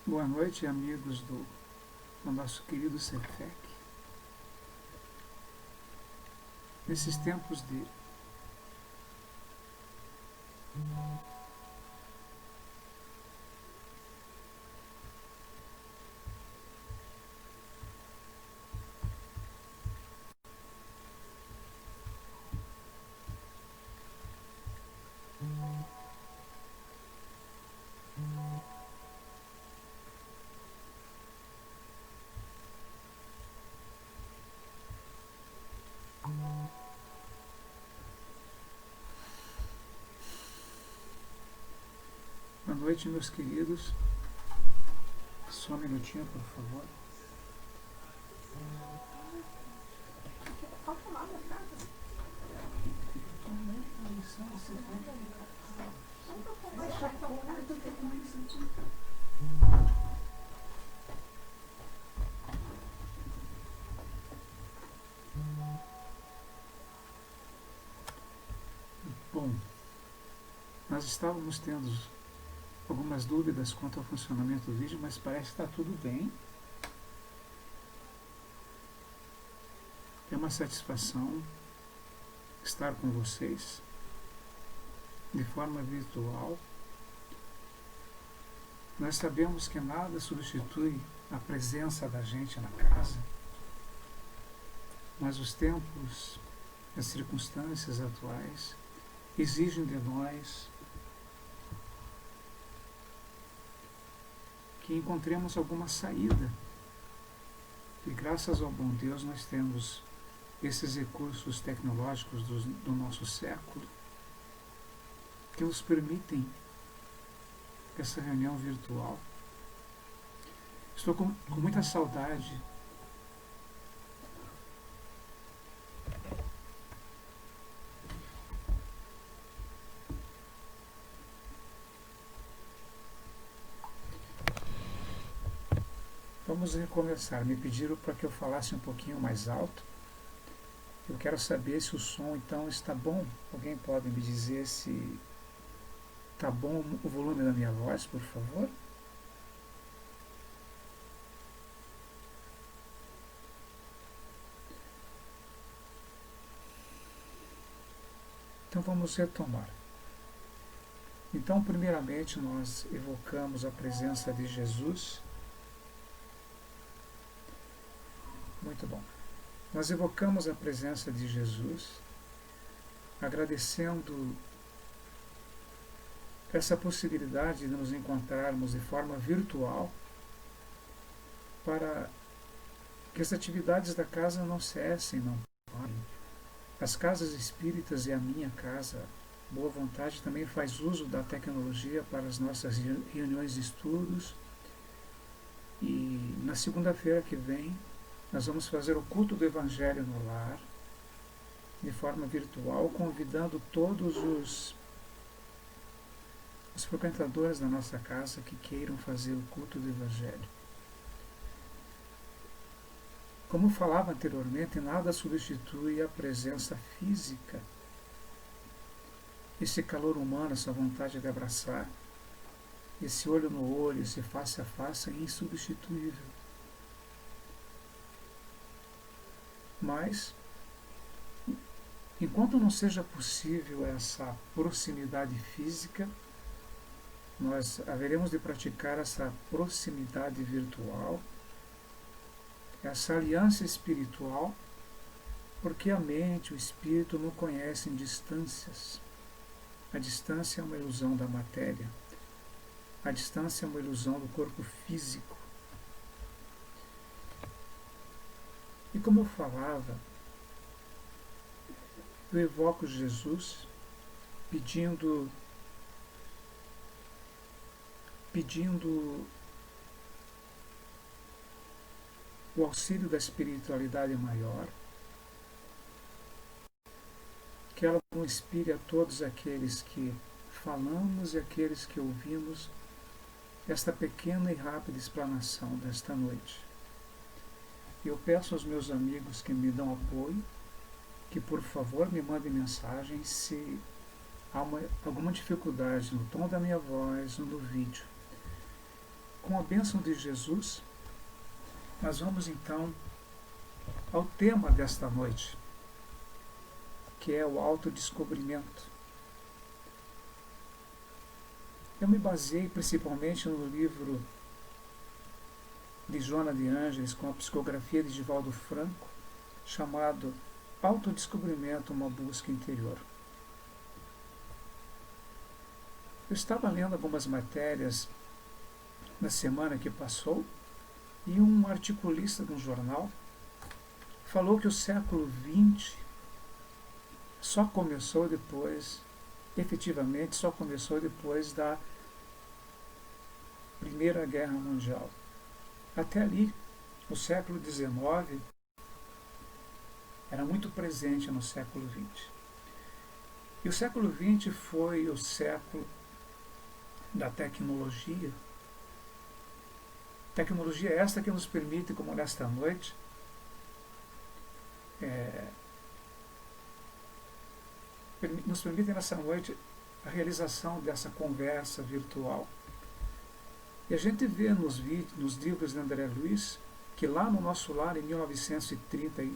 Boa noite, amigos do nosso querido Cefec. Nesses tempos de Boa noite, meus queridos. Só um minutinho, por favor. Bom, nós estávamos tendo algumas dúvidas quanto ao funcionamento do vídeo, mas parece que está tudo bem. É uma satisfação estar com vocês de forma virtual. Nós sabemos que nada substitui a presença da gente na casa, mas os tempos, as circunstâncias atuais exigem de nós que encontremos alguma saída. E graças ao bom Deus nós temos esses recursos tecnológicos do nosso século que nos permitem essa reunião virtual. Estou com muita saudade Vamos recomeçar. Me pediram para que eu falasse um pouquinho mais alto. Eu quero saber se o som então está bom. Alguém pode me dizer se está bom o volume da minha voz, por favor? Então vamos retomar. Então, primeiramente, nós evocamos a presença de Jesus. Muito bom. Nós evocamos a presença de Jesus, agradecendo essa possibilidade de nos encontrarmos de forma virtual para que as atividades da casa não cessem, não parem. As casas espíritas e a minha casa, Boa Vontade, também faz uso da tecnologia para as nossas reuniões de estudos. E na segunda-feira que vem, nós vamos fazer o culto do Evangelho no lar, de forma virtual, convidando todos os frequentadores da nossa casa que queiram fazer o culto do Evangelho. Como falava anteriormente, nada substitui a presença física, esse calor humano, essa vontade de abraçar, esse olho no olho, esse face a face é insubstituível. Mas, enquanto não seja possível essa proximidade física, nós haveremos de praticar essa proximidade virtual, essa aliança espiritual, porque a mente, o espírito não conhecem distâncias. A distância é uma ilusão da matéria. A distância é uma ilusão do corpo físico. E como eu falava, eu evoco Jesus pedindo o auxílio da espiritualidade maior, que ela não inspire a todos aqueles que falamos e aqueles que ouvimos esta pequena e rápida explanação desta noite. Eu peço aos meus amigos que me dão apoio, que por favor me mandem mensagem se há alguma dificuldade no tom da minha voz ou no vídeo. com a bênção de Jesus, nós vamos então ao tema desta noite, que é o autodescobrimento. Eu me baseei principalmente no livro de Joana de Ângeles, com a psicografia de Divaldo Franco, chamado Autodescobrimento, uma busca interior. Eu estava lendo algumas matérias na semana que passou e um articulista de um jornal falou que o século XX só começou depois, efetivamente, só começou depois da Primeira Guerra Mundial. Até ali, o século XIX era muito presente no século XX. E o século XX foi o século da tecnologia. Tecnologia esta que nos permite, como nesta noite, nos permite nessa noite a realização dessa conversa virtual. E a gente vê nos livros de André Luiz que lá no nosso lar, em 1930,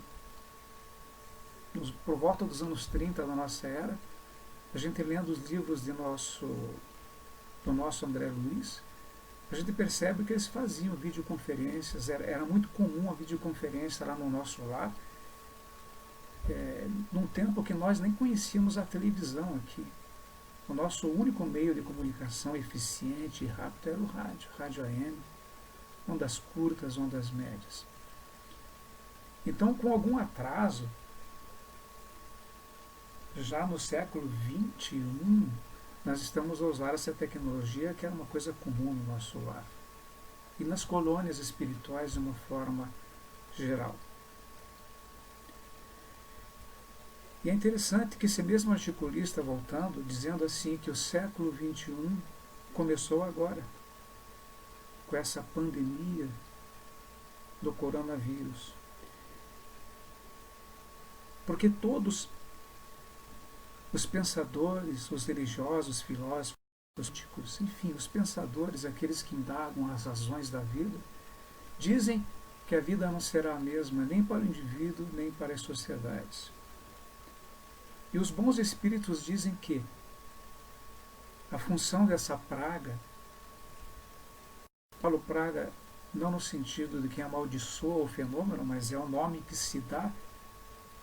por volta dos anos 30 da nossa era, a gente lendo os livros do nosso André Luiz, a gente percebe que eles faziam videoconferências, era muito comum a videoconferência lá no nosso lar, num tempo que nós nem conhecíamos a televisão aqui. O nosso único meio de comunicação eficiente e rápido era o rádio AM, ondas curtas, ondas médias. Então, com algum atraso, já no século XXI, nós estamos a usar essa tecnologia que era uma coisa comum no nosso lar. E nas colônias espirituais de uma forma geral. E é interessante que esse mesmo articulista, voltando, dizendo assim que o século XXI começou agora, com essa pandemia do coronavírus. Porque todos os pensadores, os religiosos, os filósofos, enfim, os pensadores, aqueles que indagam as razões da vida, dizem que a vida não será a mesma nem para o indivíduo, nem para as sociedades. E os bons espíritos dizem que a função dessa praga, falo praga não no sentido de que amaldiçoa o fenômeno, mas é o nome que se dá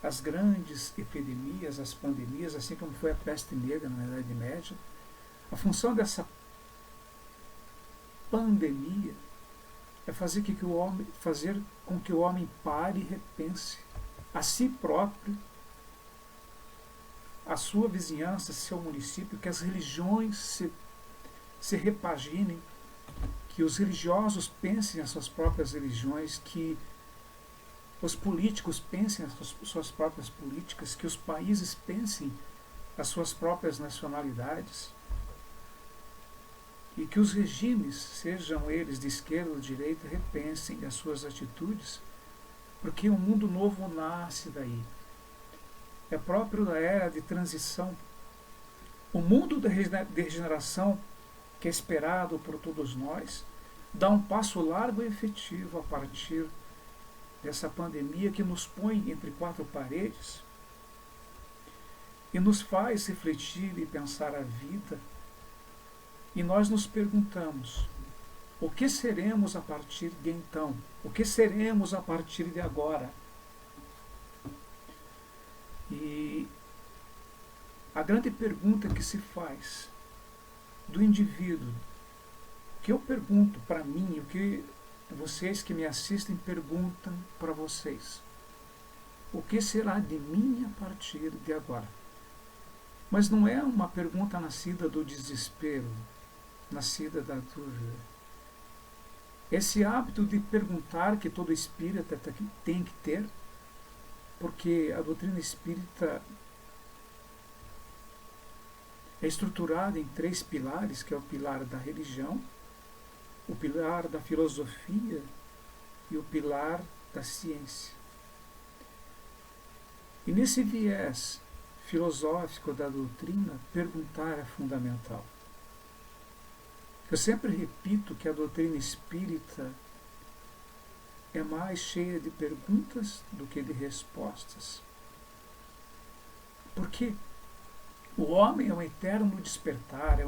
às grandes epidemias, às pandemias, assim como foi a peste negra na Idade Média. A função dessa pandemia é fazer com que o homem pare e repense a si próprio, a sua vizinhança, seu município, que as religiões se repaginem, que os religiosos pensem as suas próprias religiões, que os políticos pensem as suas próprias políticas, que os países pensem as suas próprias nacionalidades, e que os regimes, sejam eles de esquerda ou de direita, repensem as suas atitudes, porque um mundo novo nasce daí. É próprio da era de transição. O mundo da regeneração, que é esperado por todos nós, dá um passo largo e efetivo a partir dessa pandemia que nos põe entre quatro paredes e nos faz refletir e pensar a vida. E nós nos perguntamos, o que seremos a partir de então? O que seremos a partir de agora? E a grande pergunta que se faz do indivíduo, que eu pergunto para mim, o que vocês que me assistem perguntam para vocês, o que será de mim a partir de agora? Mas não é uma pergunta nascida do desespero, nascida da dúvida. Esse hábito de perguntar que todo espírita tem que ter, porque a doutrina espírita é estruturada em três pilares, que é o pilar da religião, o pilar da filosofia e o pilar da ciência. E nesse viés filosófico da doutrina, perguntar é fundamental. Eu sempre repito que a doutrina espírita é mais cheia de perguntas do que de respostas. Porque o homem é um eterno despertar,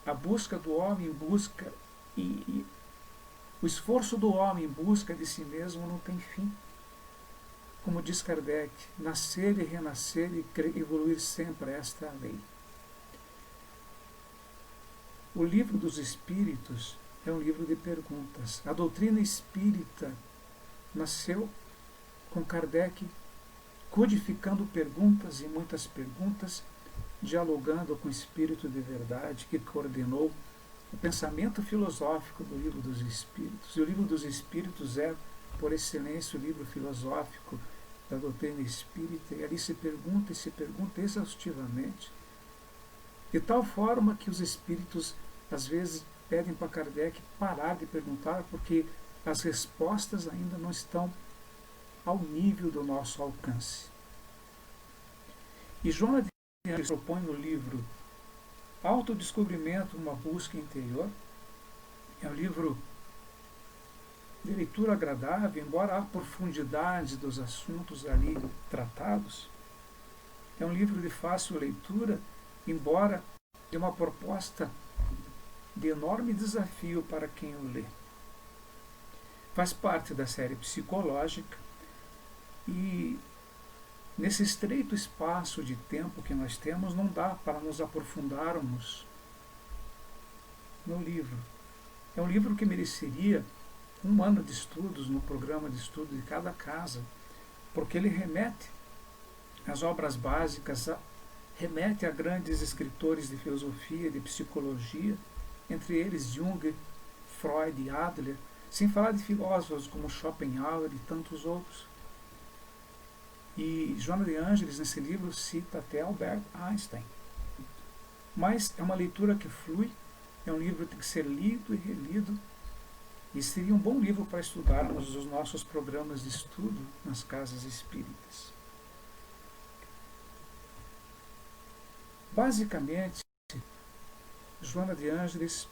a busca do homem busca e o esforço do homem em busca de si mesmo não tem fim. Como diz Kardec, nascer e renascer e evoluir sempre, esta é a lei. O livro dos Espíritos é um livro de perguntas. A doutrina espírita nasceu com Kardec codificando perguntas e muitas perguntas, dialogando com o Espírito de verdade que coordenou o pensamento filosófico do livro dos Espíritos. E o livro dos Espíritos é, por excelência, o livro filosófico da doutrina espírita, e ali se pergunta exaustivamente, de tal forma que os espíritos às vezes pedem para Kardec parar de perguntar, porque as respostas ainda não estão ao nível do nosso alcance. E Joana de Ângeles propõe no livro Autodescobrimento, uma busca interior. É um livro de leitura agradável, embora a profundidade dos assuntos ali tratados. É um livro de fácil leitura, embora de uma proposta de enorme desafio para quem o lê. Faz parte da série psicológica e nesse estreito espaço de tempo que nós temos, não dá para nos aprofundarmos no livro. É um livro que mereceria um ano de estudos no programa de estudo de cada casa, porque ele remete às obras básicas, remete a grandes escritores de filosofia, de psicologia, entre eles Jung, Freud e Adler, sem falar de filósofos como Schopenhauer e tantos outros. E Joana de Ângeles, nesse livro, cita até Albert Einstein. Mas é uma leitura que flui, é um livro que tem que ser lido e relido, e seria um bom livro para estudarmos os nossos programas de estudo nas casas espíritas. Basicamente, Joana de Ângeles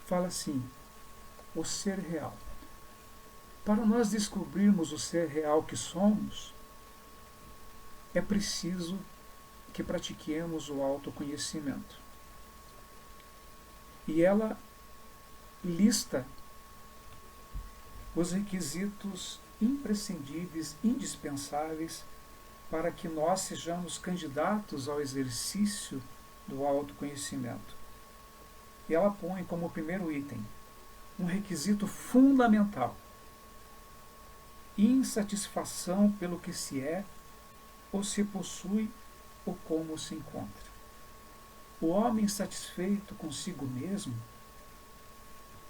fala assim: o ser real. Para nós descobrirmos o ser real que somos, é preciso que pratiquemos o autoconhecimento. E ela lista os requisitos imprescindíveis, indispensáveis, para que nós sejamos candidatos ao exercício do autoconhecimento. E ela põe como primeiro item um requisito fundamental: insatisfação pelo que se é, ou se possui, ou como se encontra. O homem satisfeito consigo mesmo,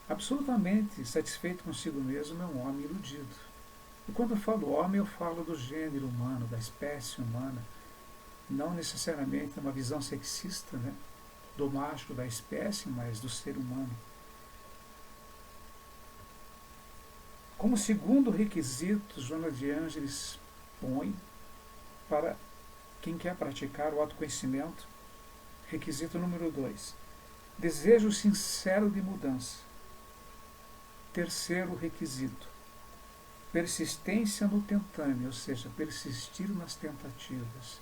absolutamente satisfeito consigo mesmo, é um homem iludido. E quando eu falo homem, eu falo do gênero humano, da espécie humana, não necessariamente uma visão sexista, né, do macho da espécie, mas do ser humano. Como segundo requisito, Joana de Ângeles põe para quem quer praticar o autoconhecimento, requisito número 2, desejo sincero de mudança. Terceiro requisito, persistência no tentame, ou seja, persistir nas tentativas.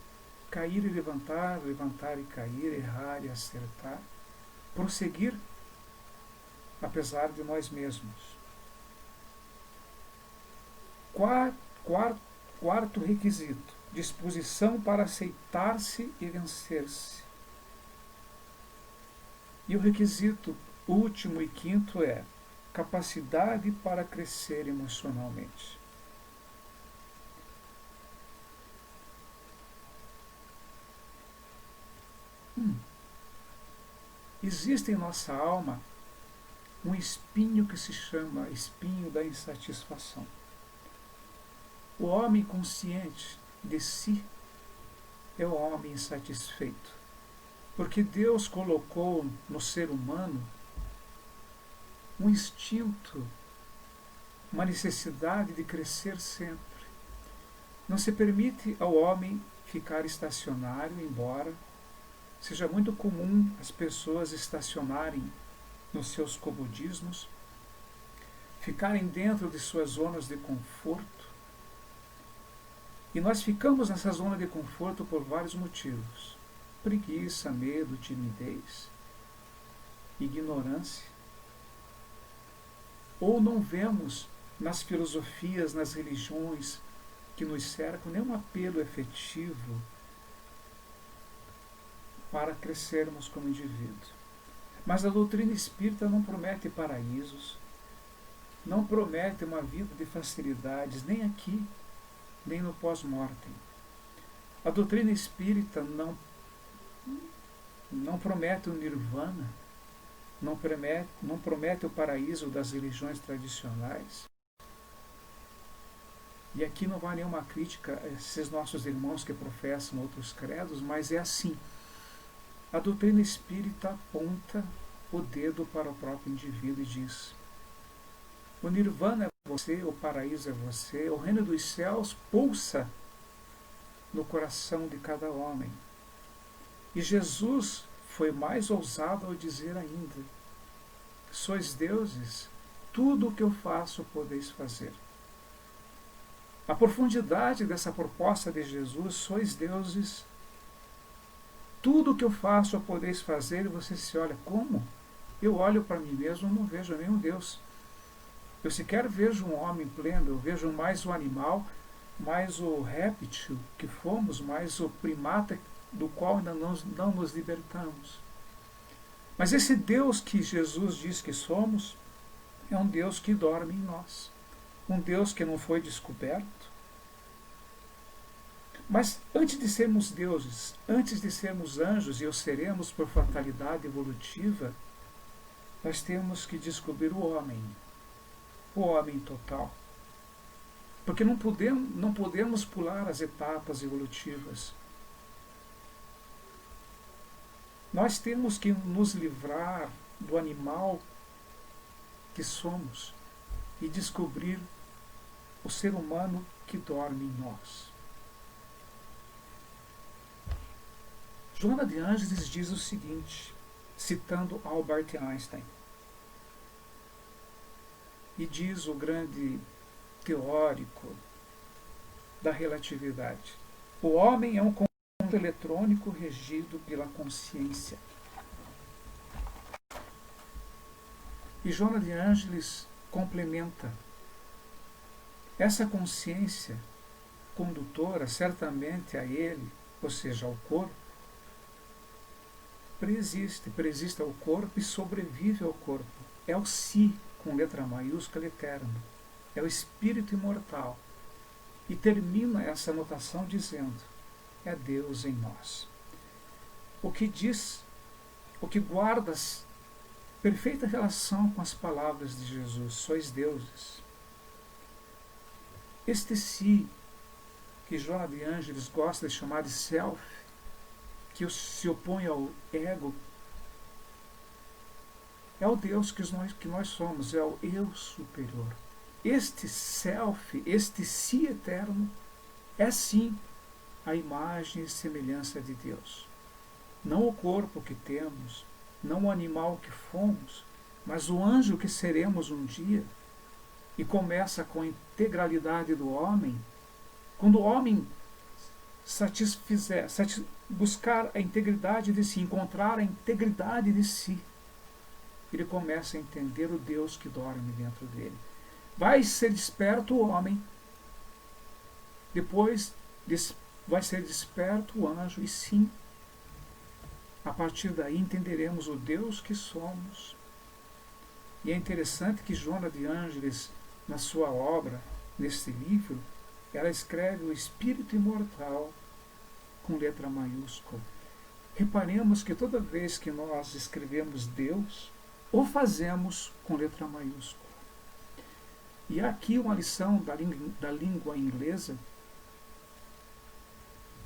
Cair e levantar, levantar e cair, errar e acertar. Prosseguir apesar de nós mesmos. Quarto requisito, disposição para aceitar-se e vencer-se. E o requisito último e quinto é capacidade para crescer emocionalmente. Existe em nossa alma um espinho que se chama espinho da insatisfação. O homem consciente de si é o homem insatisfeito, porque Deus colocou no ser humano um instinto, uma necessidade de crescer sempre. Não se permite ao homem ficar estacionário, embora seja muito comum as pessoas estacionarem nos seus comodismos, ficarem dentro de suas zonas de conforto. E nós ficamos nessa zona de conforto por vários motivos: preguiça, medo, timidez, ignorância. Ou não vemos nas filosofias, nas religiões que nos cercam, nenhum apelo efetivo para crescermos como indivíduo. Mas a doutrina espírita não promete paraísos, não promete uma vida de facilidades, nem aqui, nem no pós-mortem. A doutrina espírita não promete o nirvana, não promete o paraíso das religiões tradicionais. E aqui não vai nenhuma crítica a esses nossos irmãos que professam outros credos, mas é assim. A doutrina espírita aponta o dedo para o próprio indivíduo e diz: o nirvana é você, o paraíso é você, o reino dos céus pulsa no coração de cada homem. E Jesus foi mais ousado ao dizer ainda: sois deuses, tudo o que eu faço podeis fazer. A profundidade dessa proposta de Jesus: sois deuses, tudo o que eu faço podeis fazer. E você se olha: como? Eu olho para mim mesmo e não vejo nenhum Deus. Eu sequer vejo um homem pleno, eu vejo mais o animal, mais o réptil que fomos, mais o primata do qual ainda não nos libertamos. Mas esse Deus que Jesus diz que somos é um Deus que dorme em nós, um Deus que não foi descoberto. Mas antes de sermos deuses, antes de sermos anjos, e o seremos por fatalidade evolutiva, nós temos que descobrir o homem total. Porque não podemos pular as etapas evolutivas. Nós temos que nos livrar do animal que somos e descobrir o ser humano que dorme em nós. Joana de Ângeles diz o seguinte, citando Albert Einstein, e diz o grande teórico da relatividade: o homem é um conjunto eletrônico regido pela consciência. E Joana de Ângeles complementa: essa consciência condutora, certamente a ele, ou seja, ao corpo, preexiste ao corpo e sobrevive ao corpo. É o si, com letra maiúscula, eterno. É o espírito imortal. E termina essa anotação dizendo: é Deus em nós. O que guarda perfeita relação com as palavras de Jesus: sois deuses. Este si, que Joana de Ângeles gosta de chamar de self, que se opõe ao ego, é o Deus que nós somos, é o eu superior. Este self, este si eterno, é sim a imagem e semelhança de Deus. Não o corpo que temos, não o animal que fomos, mas o anjo que seremos um dia. E começa com a integralidade do homem. Quando o homem buscar a integridade de si, encontrar a integridade de si, ele começa a entender o Deus que dorme dentro dele. Vai ser desperto o homem, depois vai ser desperto o anjo, e sim, a partir daí entenderemos o Deus que somos. E é interessante que Joana de Ângeles, na sua obra, nesse livro, ela escreve o espírito imortal com letra maiúscula. Reparemos que toda vez que nós escrevemos Deus, o fazemos com letra maiúscula. E há aqui uma lição da língua inglesa,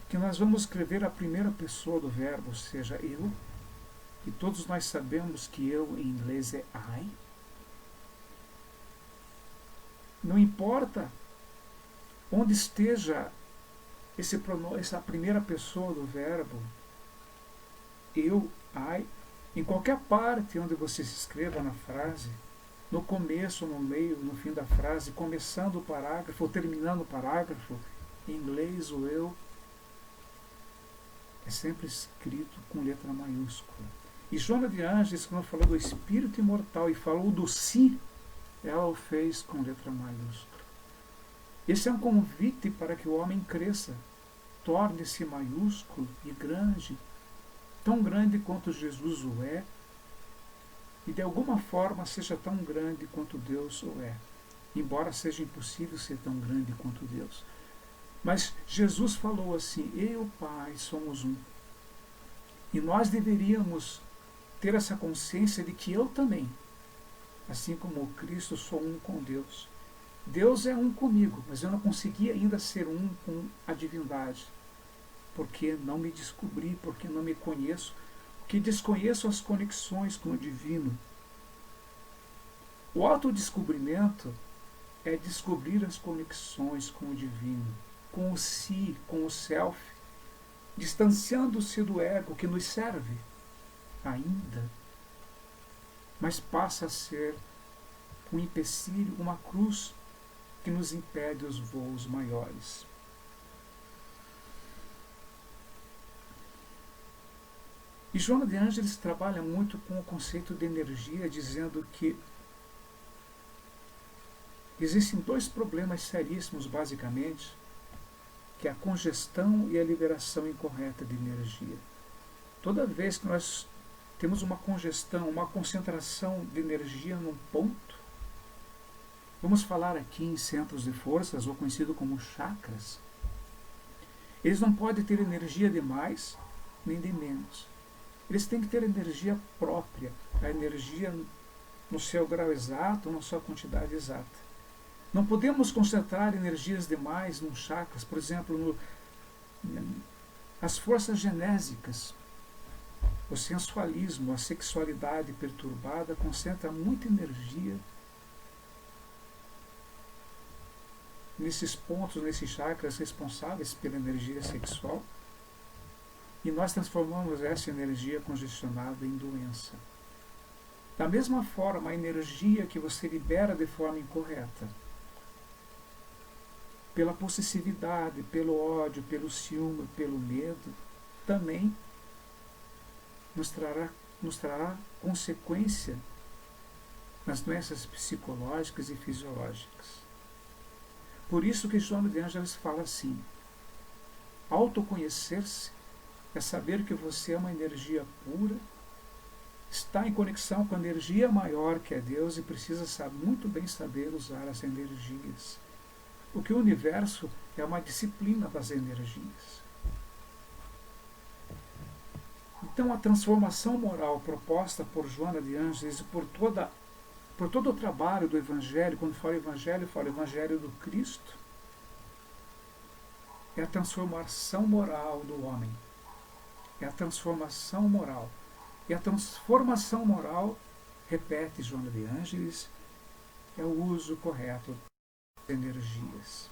que nós vamos escrever a primeira pessoa do verbo, ou seja, eu, e todos nós sabemos que eu em inglês é I. Não importa onde esteja essa primeira pessoa do verbo, eu, ai, em qualquer parte onde você se escreva na frase, no começo, no meio, no fim da frase, começando o parágrafo ou terminando o parágrafo, em inglês o eu é sempre escrito com letra maiúscula. E Joana de Ângeles, quando falou do espírito imortal e falou do si, ela o fez com letra maiúscula. Esse é um convite para que o homem cresça, torne-se maiúsculo e grande, tão grande quanto Jesus o é, e de alguma forma seja tão grande quanto Deus o é, embora seja impossível ser tão grande quanto Deus. Mas Jesus falou assim: eu e o Pai somos um. E nós deveríamos ter essa consciência de que eu também, assim como o Cristo, sou um com Deus. Deus é um comigo, mas eu não consegui ainda ser um com a divindade, porque não me descobri, porque não me conheço, porque desconheço as conexões com o divino. O autodescobrimento é descobrir as conexões com o divino, com o si, com o self, distanciando-se do ego que nos serve ainda, mas passa a ser um empecilho, uma cruz que nos impede os voos maiores. E Joana de Ângeles trabalha muito com o conceito de energia, dizendo que existem dois problemas seríssimos, basicamente, que é a congestão e a liberação incorreta de energia. Toda vez que nós temos uma congestão, uma concentração de energia num ponto, vamos falar aqui em centros de forças, ou conhecido como chakras, eles não podem ter energia de mais nem de menos. Eles têm que ter energia própria, a energia no seu grau exato, na sua quantidade exata. Não podemos concentrar energias demais num chakras, por exemplo, as forças genésicas, o sensualismo, a sexualidade perturbada concentra muita energia nesses pontos, nesses chakras responsáveis pela energia sexual, e nós transformamos essa energia congestionada em doença. Da mesma forma, a energia que você libera de forma incorreta, pela possessividade, pelo ódio, pelo ciúme, pelo medo, também nos trará consequência nas doenças psicológicas e fisiológicas. Por isso que Joana de Ângeles fala assim: autoconhecer-se é saber que você é uma energia pura, está em conexão com a energia maior que é Deus e precisa muito bem saber usar as energias. Porque o universo é uma disciplina das energias. Então a transformação moral proposta por Joana de Ângeles e por todo o trabalho do Evangelho, quando falo Evangelho do Cristo, é a transformação moral do homem. É a transformação moral. E a transformação moral, repete Joana de Ângeles, é o uso correto das energias.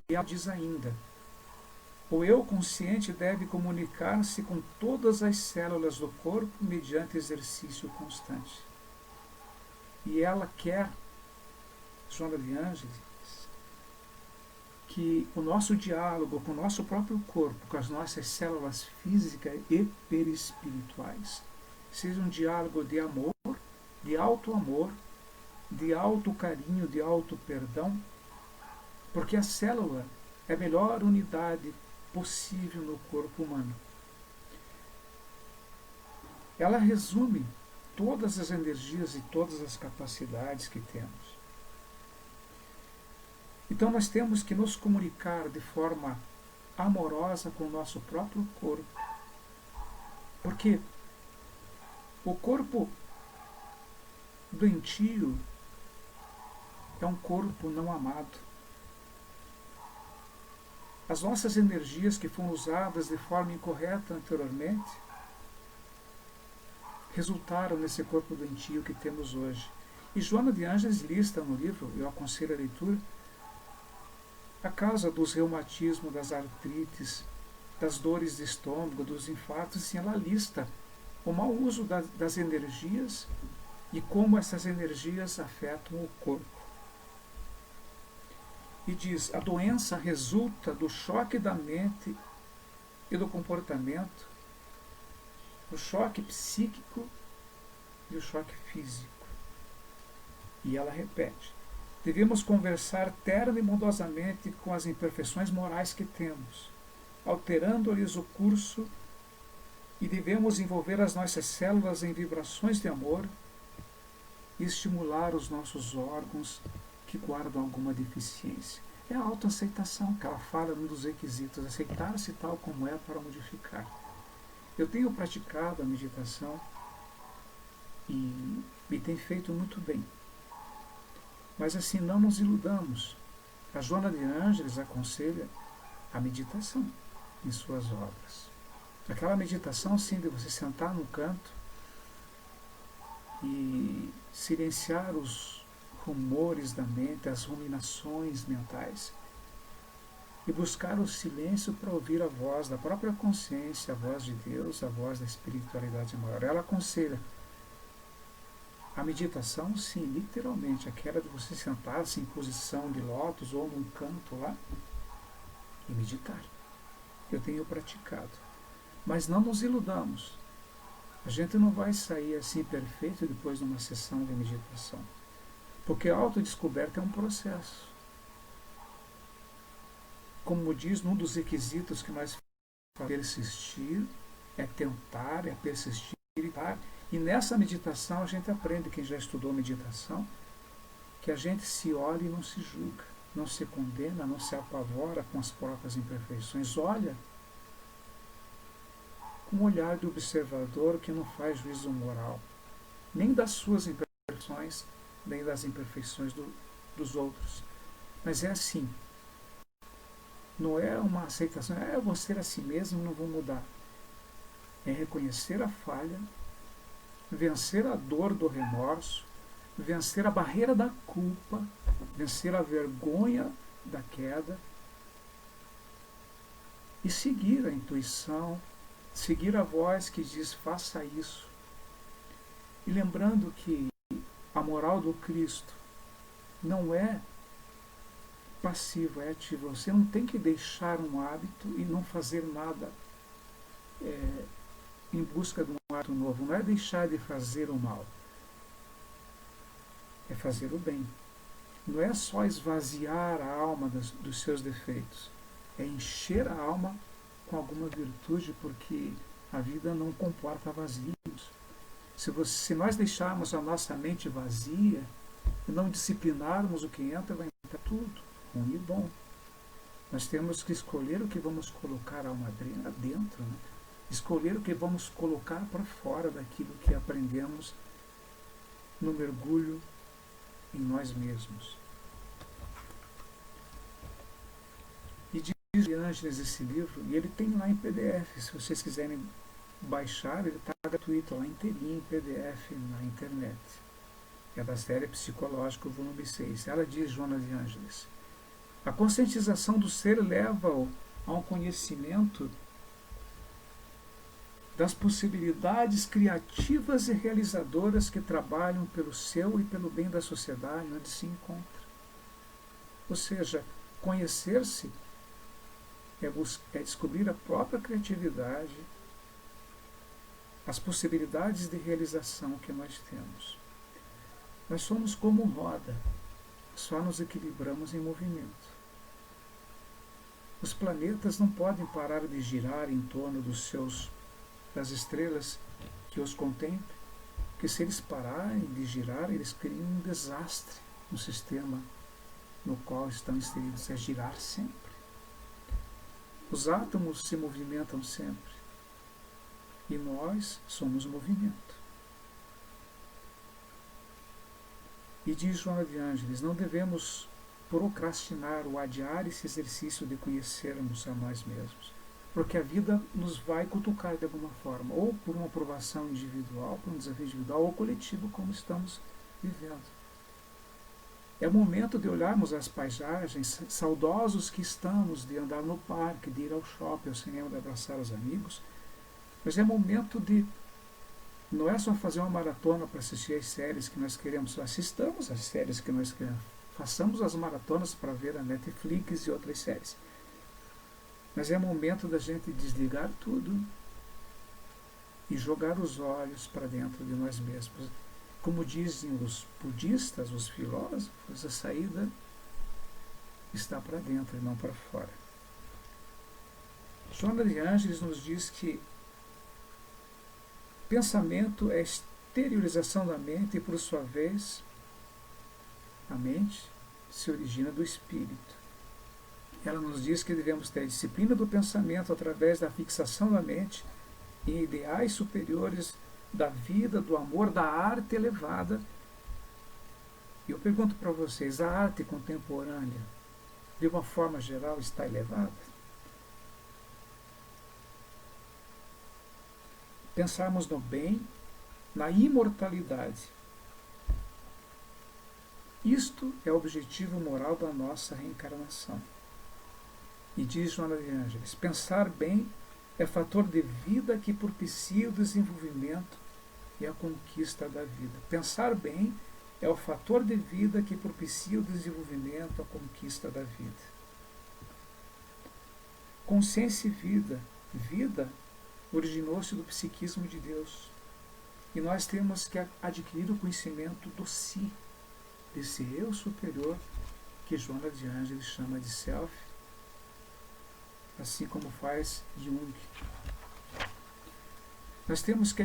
E ela diz ainda: o eu consciente deve comunicar-se com todas as células do corpo mediante exercício constante. E ela quer, Joana de Ângeles, que o nosso diálogo com o nosso próprio corpo, com as nossas células físicas e perispirituais, seja um diálogo de amor, de alto amor, de alto carinho, de alto perdão, porque a célula é a melhor unidade possível no corpo humano. Ela resume todas as energias e todas as capacidades que temos. Então nós temos que nos comunicar de forma amorosa com o nosso próprio corpo. Porque o corpo doentio é um corpo não amado. As nossas energias que foram usadas de forma incorreta anteriormente resultaram nesse corpo doentio que temos hoje. E Joana de Ângeles lista no livro, eu aconselho a leitura, a causa dos reumatismos, das artrites, das dores de estômago, dos infartos, assim, ela lista o mau uso das energias e como essas energias afetam o corpo. E diz, a doença resulta do choque da mente e do comportamento, o choque psíquico e o choque físico. E ela repete, devemos conversar terna e bondosamente com as imperfeições morais que temos, alterando-lhes o curso, e devemos envolver as nossas células em vibrações de amor e estimular os nossos órgãos que guardam alguma deficiência. É a autoaceitação que ela fala num dos requisitos, aceitar-se tal como é para modificar. Eu tenho praticado a meditação e me tem feito muito bem. Mas assim, não nos iludamos. A Joana de Ângeles aconselha a meditação em suas obras. Aquela meditação, sim, de você sentar num canto e silenciar os rumores da mente, as ruminações mentais, e buscar o silêncio para ouvir a voz da própria consciência, a voz de Deus, a voz da espiritualidade maior. Ela aconselha a meditação, sim, literalmente, aquela de você sentar-se em posição de lótus ou num canto lá e meditar. Eu tenho praticado. Mas não nos iludamos. A gente não vai sair assim perfeito depois de uma sessão de meditação. Porque a autodescoberta é um processo. Como diz, um dos requisitos que nós persistir, é tentar, é persistir e tentar. E nessa meditação a gente aprende, quem já estudou meditação, que a gente se olha e não se julga, não se condena, não se apavora com as próprias imperfeições. Olha com um olhar de observador que não faz juízo moral, nem das suas imperfeições, nem das imperfeições dos outros. Mas é assim. Não é uma aceitação, eu vou ser assim mesmo, não vou mudar. É reconhecer a falha, vencer a dor do remorso, vencer a barreira da culpa, vencer a vergonha da queda e seguir a intuição, seguir a voz que diz faça isso. E lembrando que a moral do Cristo não é passivo, é ativo. Você não tem que deixar um hábito e não fazer nada em busca de um hábito novo. Não é deixar de fazer o mal, é fazer o bem. Não é só esvaziar a alma dos seus defeitos, é encher a alma com alguma virtude, porque a vida não comporta vazios. Se nós deixarmos a nossa mente vazia e não disciplinarmos o que entra, vai entrar tudo, ruim e bom. Nós temos que escolher o que vamos colocar a alma dentro, né? Escolher o que vamos colocar para fora daquilo que aprendemos no mergulho em nós mesmos. E diz Ângeles esse livro, e ele tem lá em PDF, se vocês quiserem baixar, ele está gratuito lá inteirinho em PDF na internet. É da série Psicológico, volume 6. Ela diz, Joana de Ângeles, a conscientização do ser leva-o a um conhecimento das possibilidades criativas e realizadoras que trabalham pelo seu e pelo bem da sociedade onde se encontra. Ou seja, conhecer-se é descobrir a própria criatividade, as possibilidades de realização que nós temos. Nós somos como roda, só nos equilibramos em movimento. Os planetas não podem parar de girar em torno das estrelas que os contemplem, porque se eles pararem de girar, eles criam um desastre no sistema no qual estão inseridos, é girar sempre. Os átomos se movimentam sempre, e nós somos movimento. E diz Joana de Ângeles, não devemos procrastinar ou adiar esse exercício de conhecermos a nós mesmos, porque a vida nos vai cutucar de alguma forma, ou por uma provação individual, por um desafio individual, ou coletivo, como estamos vivendo. É momento de olharmos as paisagens, saudosos que estamos, de andar no parque, de ir ao shopping, ao cinema, de abraçar os amigos. Mas é momento de, não é só fazer uma maratona para assistir as séries que nós queremos, assistamos às séries que nós queremos, façamos as maratonas para ver a Netflix e outras séries. Mas é momento da gente desligar tudo e jogar os olhos para dentro de nós mesmos. Como dizem os budistas, os filósofos, a saída está para dentro e não para fora. Joana de Ângeles nos diz que pensamento é a exteriorização da mente e, por sua vez, a mente se origina do espírito. Ela nos diz que devemos ter a disciplina do pensamento através da fixação da mente em ideais superiores da vida, do amor, da arte elevada. E eu pergunto para vocês, a arte contemporânea, de uma forma geral, está elevada? Pensarmos no bem, na imortalidade. Isto é o objetivo moral da nossa reencarnação. E diz Joana de Ângeles, pensar bem é fator de vida que propicia o desenvolvimento e a conquista da vida. Pensar bem é o fator de vida que propicia o desenvolvimento, a conquista da vida. Consciência e vida. Vida originou-se do psiquismo de Deus. E nós temos que adquirir o conhecimento do si, desse eu superior que Joana de Ângeles chama de self, assim como faz Jung. Nós temos que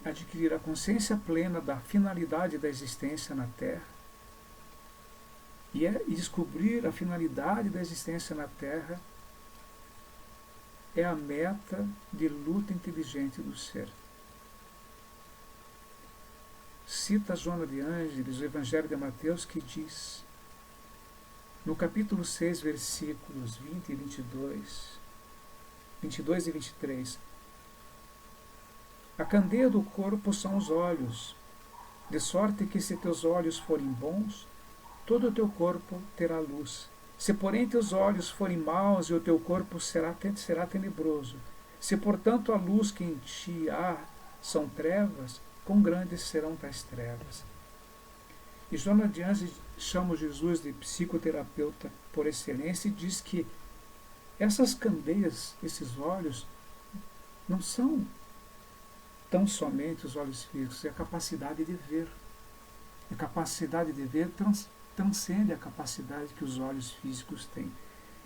adquirir a consciência plena da finalidade da existência na Terra e descobrir a finalidade da existência na Terra é a meta de luta inteligente do ser. Cita Joana de Ângeles o Evangelho de Mateus, que diz, no capítulo 6, versículos 20 e 22 e 23, a candeia do corpo são os olhos, de sorte que se teus olhos forem bons, todo o teu corpo terá luz. Se porém teus olhos forem maus, e o teu corpo será tenebroso. Se portanto a luz que em ti há são trevas, quão grandes serão tais trevas. E Joana de Ângeles chama Jesus de psicoterapeuta por excelência e diz que essas candeias, esses olhos, não são tão somente os olhos fixos, é a capacidade de ver. A capacidade de ver transcende a capacidade que os olhos físicos têm.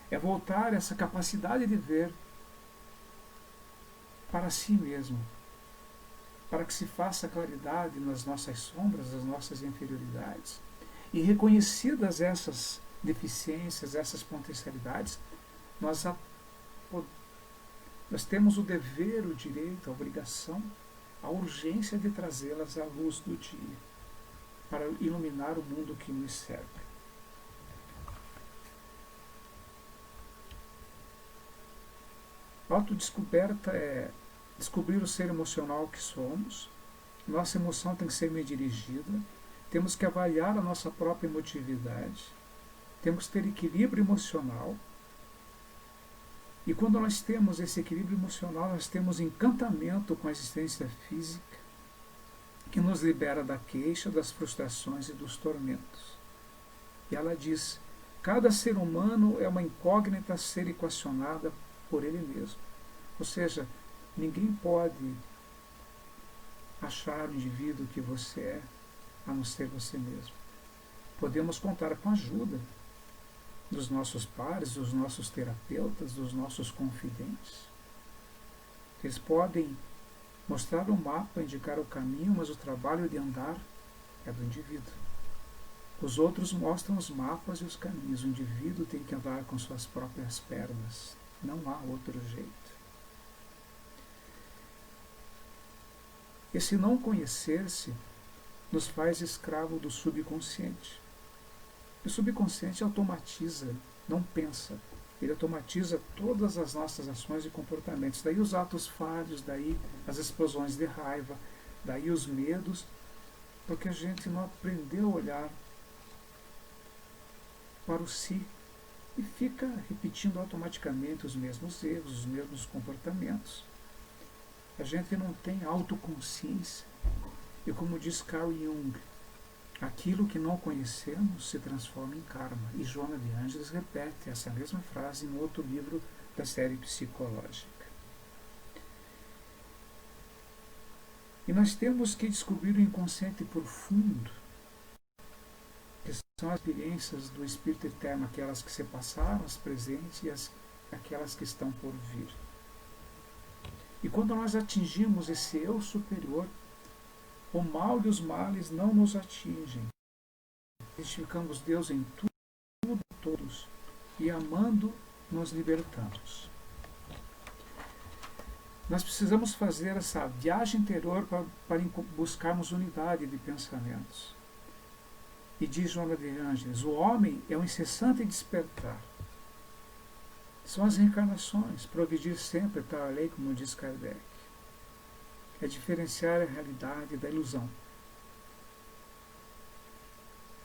É voltar essa capacidade de ver para si mesmo, para que se faça claridade nas nossas sombras, nas nossas inferioridades. E reconhecidas essas deficiências, essas potencialidades, nós temos o dever, o direito, a obrigação, a urgência de trazê-las à luz do dia, para iluminar o mundo que nos cerca. A autodescoberta é descobrir o ser emocional que somos. Nossa emoção tem que ser bem dirigida. Temos que avaliar a nossa própria emotividade. Temos que ter equilíbrio emocional. E quando nós temos esse equilíbrio emocional, nós temos encantamento com a existência física, que nos libera da queixa, das frustrações e dos tormentos. E ela diz, cada ser humano é uma incógnita a ser equacionada por ele mesmo. Ou seja, ninguém pode achar o indivíduo que você é, a não ser você mesmo. Podemos contar com a ajuda dos nossos pares, dos nossos terapeutas, dos nossos confidentes. Eles podem mostrar o mapa, indicar o caminho, mas o trabalho de andar é do indivíduo. Os outros mostram os mapas e os caminhos. O indivíduo tem que andar com suas próprias pernas. Não há outro jeito. Esse não conhecer-se nos faz escravo do subconsciente. O subconsciente automatiza, não pensa. Ele automatiza todas as nossas ações e comportamentos. Daí os atos falhos, daí as explosões de raiva, daí os medos, porque a gente não aprendeu a olhar para o si e fica repetindo automaticamente os mesmos erros, os mesmos comportamentos. A gente não tem autoconsciência. E como diz Carl Jung, aquilo que não conhecemos se transforma em karma. E Joana de Ângeles repete essa mesma frase em outro livro da série psicológica. E nós temos que descobrir o inconsciente profundo, que são as experiências do Espírito Eterno, aquelas que se passaram, as presentes e aquelas que estão por vir. E quando nós atingimos esse eu superior, o mal e os males não nos atingem. Identificamos Deus em tudo e todos, e amando nos libertamos. Nós precisamos fazer essa viagem interior para buscarmos unidade de pensamentos. E diz Joana de Ângeles, o homem é um incessante despertar. São as reencarnações, progredir sempre para a lei, como diz Kardec. É diferenciar a realidade da ilusão.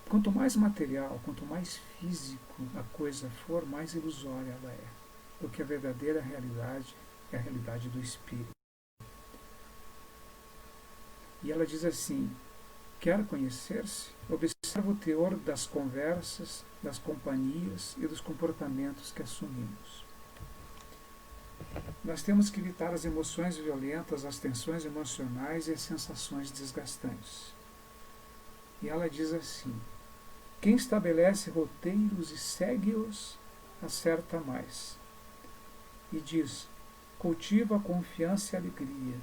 Quanto mais material, quanto mais físico a coisa for, mais ilusória ela é. Porque a verdadeira realidade é a realidade do espírito. E ela diz assim, quer conhecer-se? Observa o teor das conversas, das companhias e dos comportamentos que assumimos. Nós temos que evitar as emoções violentas, as tensões emocionais e as sensações desgastantes. E ela diz assim, quem estabelece roteiros e segue-os, acerta mais. E diz, cultiva a confiança e a alegria.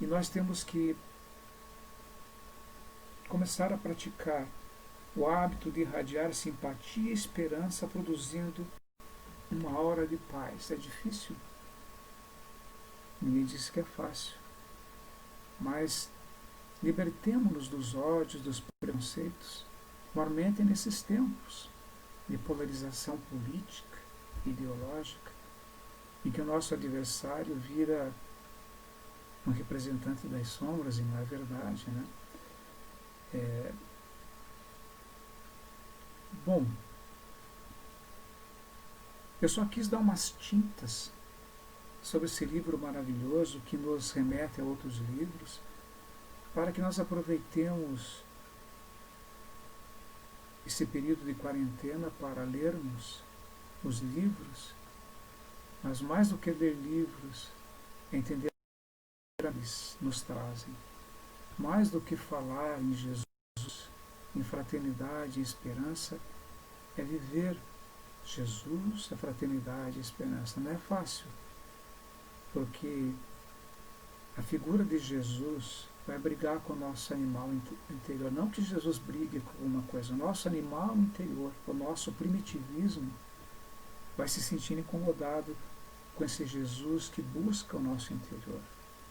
E nós temos que começar a praticar o hábito de irradiar simpatia e esperança, produzindo uma aura de paz. É difícil? Ninguém disse que é fácil. Mas libertemo-nos dos ódios, dos preconceitos, normalmente nesses tempos de polarização política, ideológica, e que o nosso adversário vira um representante das sombras, e não é verdade, né? Bom, eu só quis dar umas tintas sobre esse livro maravilhoso que nos remete a outros livros, para que nós aproveitemos esse período de quarentena para lermos os livros, mas mais do que ler livros, é entender o que eles nos trazem. Mais do que falar em Jesus, em fraternidade e esperança, é viver Jesus, a fraternidade e a esperança. Não é fácil, porque a figura de Jesus vai brigar com o nosso animal interior. Não que Jesus brigue com alguma coisa, o nosso animal interior, o nosso primitivismo, vai se sentir incomodado com esse Jesus que busca o nosso interior.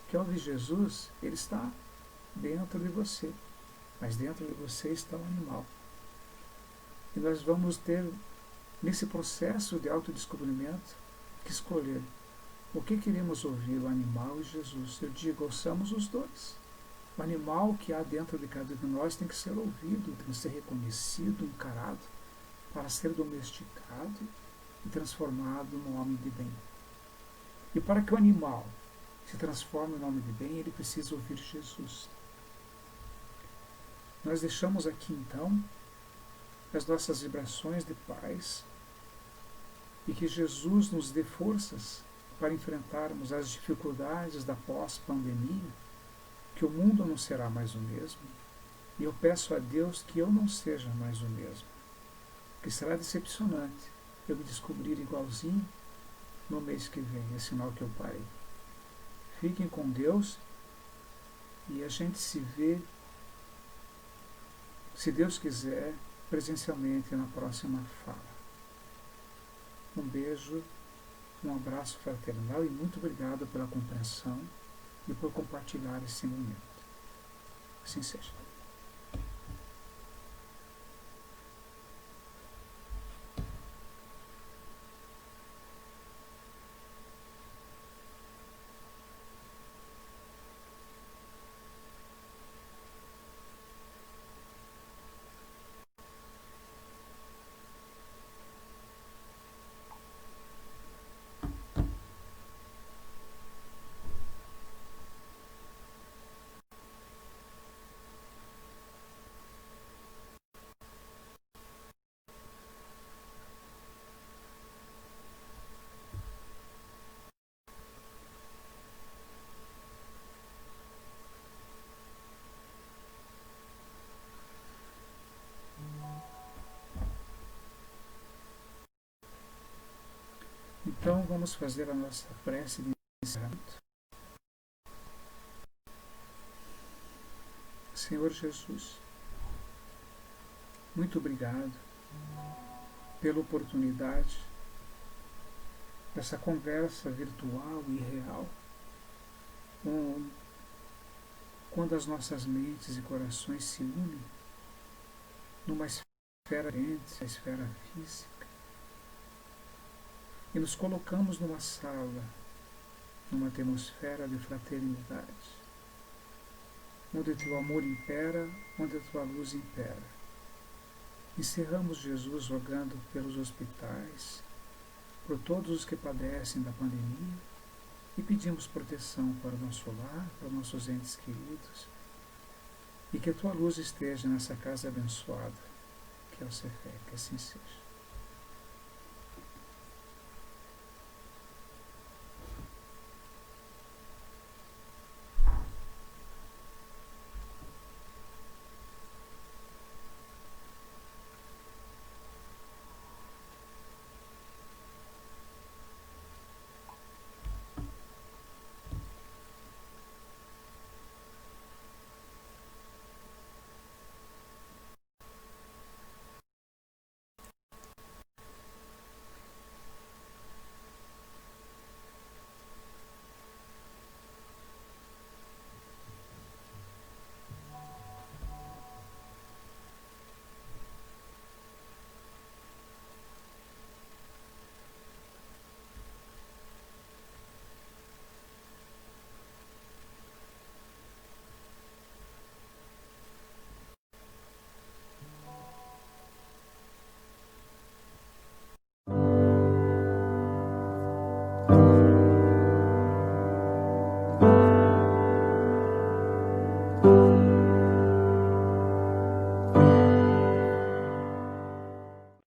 Quer ouvir Jesus? Ele está dentro de você, mas dentro de você está o animal. E nós vamos ter, nesse processo de autodescobrimento, que escolher o que queremos ouvir, o animal e Jesus. Eu digo, ouçamos os dois. O animal que há dentro de cada um de nós tem que ser ouvido, tem que ser reconhecido, encarado, para ser domesticado e transformado num homem de bem. E para que o animal se transforme num homem de bem, ele precisa ouvir Jesus. Nós deixamos aqui, então, as nossas vibrações de paz e que Jesus nos dê forças para enfrentarmos as dificuldades da pós-pandemia, que o mundo não será mais o mesmo, e eu peço a Deus que eu não seja mais o mesmo, que será decepcionante eu me descobrir igualzinho no mês que vem, é sinal que eu parei. Fiquem com Deus e a gente se vê, se Deus quiser, presencialmente na próxima fala. Um beijo, um abraço fraternal e muito obrigado pela compreensão e por compartilhar esse momento. Assim seja. Então vamos fazer a nossa prece de encerramento. Senhor Jesus, muito obrigado pela oportunidade dessa conversa virtual e real, quando as nossas mentes e corações se unem numa esfera diferente, a esfera física, e nos colocamos numa sala, numa atmosfera de fraternidade, onde o teu amor impera, onde a tua luz impera. Encerramos, Jesus, rogando pelos hospitais, por todos os que padecem da pandemia, e pedimos proteção para o nosso lar, para nossos entes queridos, e que a tua luz esteja nessa casa abençoada, que é o Cefé, que assim seja.